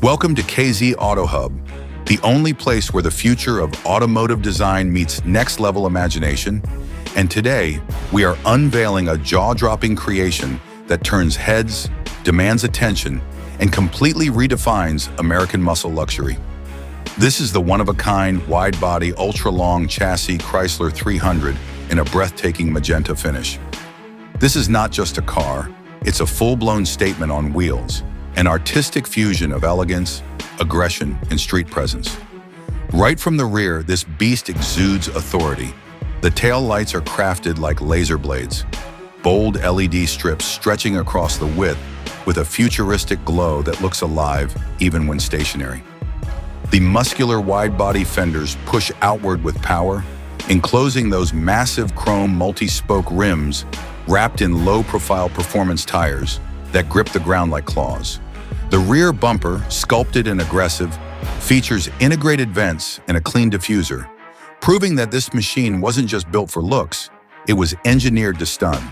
Welcome to KZ Auto Hub, the only place where the future of automotive design meets next-level imagination. And today, we are unveiling a jaw-dropping creation that turns heads, demands attention, and completely redefines American muscle luxury. This is the one-of-a-kind, wide-body, ultra-long chassis Chrysler 300 in a breathtaking magenta finish. This is not just a car, it's a full-blown statement on wheels, an artistic fusion of elegance, aggression, and street presence. Right from the rear, this beast exudes authority. The tail lights are crafted like laser blades, bold LED strips stretching across the width with a futuristic glow that looks alive even when stationary. The muscular wide-body fenders push outward with power, enclosing those massive chrome multi-spoke rims wrapped in low-profile performance tires that grip the ground like claws. The rear bumper, sculpted and aggressive, features integrated vents and a clean diffuser, proving that this machine wasn't just built for looks, it was engineered to stun.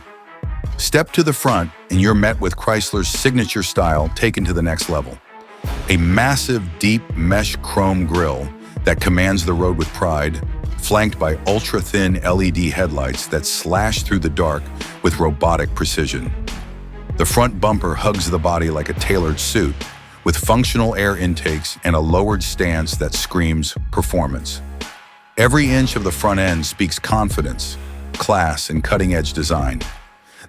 Step to the front and you're met with Chrysler's signature style taken to the next level. A massive, deep mesh chrome grille that commands the road with pride, flanked by ultra-thin LED headlights that slash through the dark with robotic precision. The front bumper hugs the body like a tailored suit, with functional air intakes and a lowered stance that screams performance. Every inch of the front end speaks confidence, class, and cutting-edge design.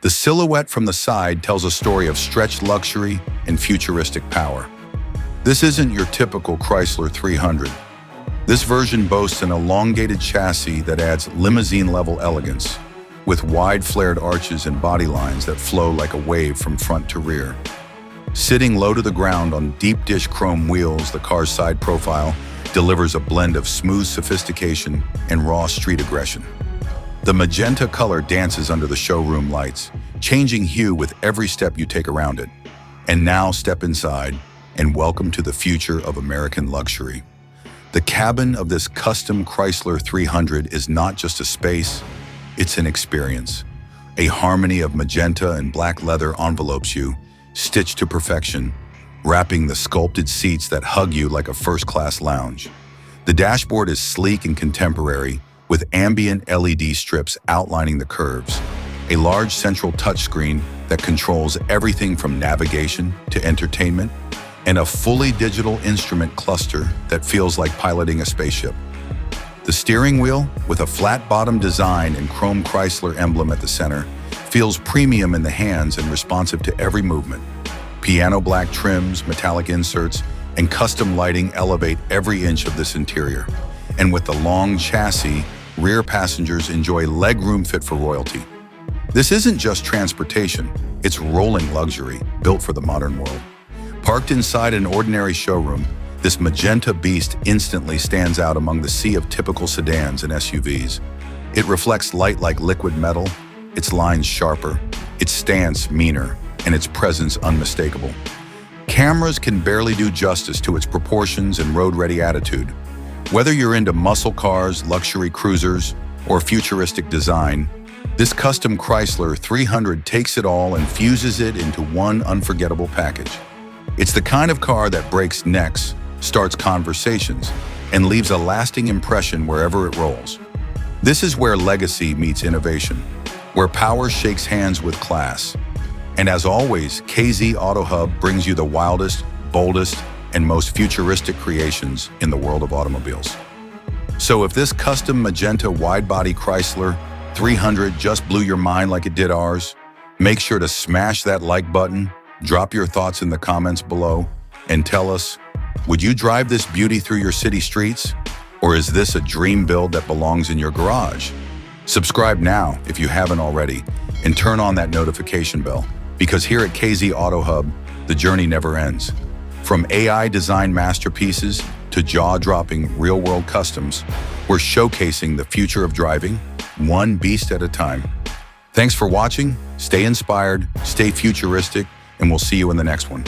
The silhouette from the side tells a story of stretched luxury and futuristic power. This isn't your typical Chrysler 300. This version boasts an elongated chassis that adds limousine-level elegance, with wide flared arches and body lines that flow like a wave from front to rear. Sitting low to the ground on deep-dish chrome wheels, the car's side profile delivers a blend of smooth sophistication and raw street aggression. The magenta color dances under the showroom lights, changing hue with every step you take around it. And now step inside, and welcome to the future of American luxury. The cabin of this custom Chrysler 300 is not just a space, it's an experience. A harmony of magenta and black leather envelopes you, stitched to perfection, wrapping the sculpted seats that hug you like a first-class lounge. The dashboard is sleek and contemporary, with ambient LED strips outlining the curves, a large central touchscreen that controls everything from navigation to entertainment, and a fully digital instrument cluster that feels like piloting a spaceship. The steering wheel, with a flat-bottom design and chrome Chrysler emblem at the center, feels premium in the hands and responsive to every movement. Piano black trims, metallic inserts, and custom lighting elevate every inch of this interior. And with the long chassis, rear passengers enjoy legroom fit for royalty. This isn't just transportation, it's rolling luxury, built for the modern world. Parked inside an ordinary showroom, this magenta beast instantly stands out among the sea of typical sedans and SUVs. It reflects light like liquid metal, its lines sharper, its stance meaner, and its presence unmistakable. Cameras can barely do justice to its proportions and road-ready attitude. Whether you're into muscle cars, luxury cruisers, or futuristic design, this custom Chrysler 300 takes it all and fuses it into one unforgettable package. It's the kind of car that breaks necks, starts conversations, and leaves a lasting impression wherever it rolls. This is where legacy meets innovation, where power shakes hands with class. And as always, KZ Auto Hub brings you the wildest, boldest, and most futuristic creations in the world of automobiles. So if this custom magenta wide-body Chrysler 300 just blew your mind like it did ours, make sure to smash that like button, drop your thoughts in the comments below, and tell us, would you drive this beauty through your city streets? Or is this a dream build that belongs in your garage? Subscribe now if you haven't already, and turn on that notification bell, because here at KZ Auto Hub, the journey never ends. From AI design masterpieces to jaw-dropping real-world customs, we're showcasing the future of driving, one beast at a time. Thanks for watching, stay inspired, stay futuristic, and we'll see you in the next one.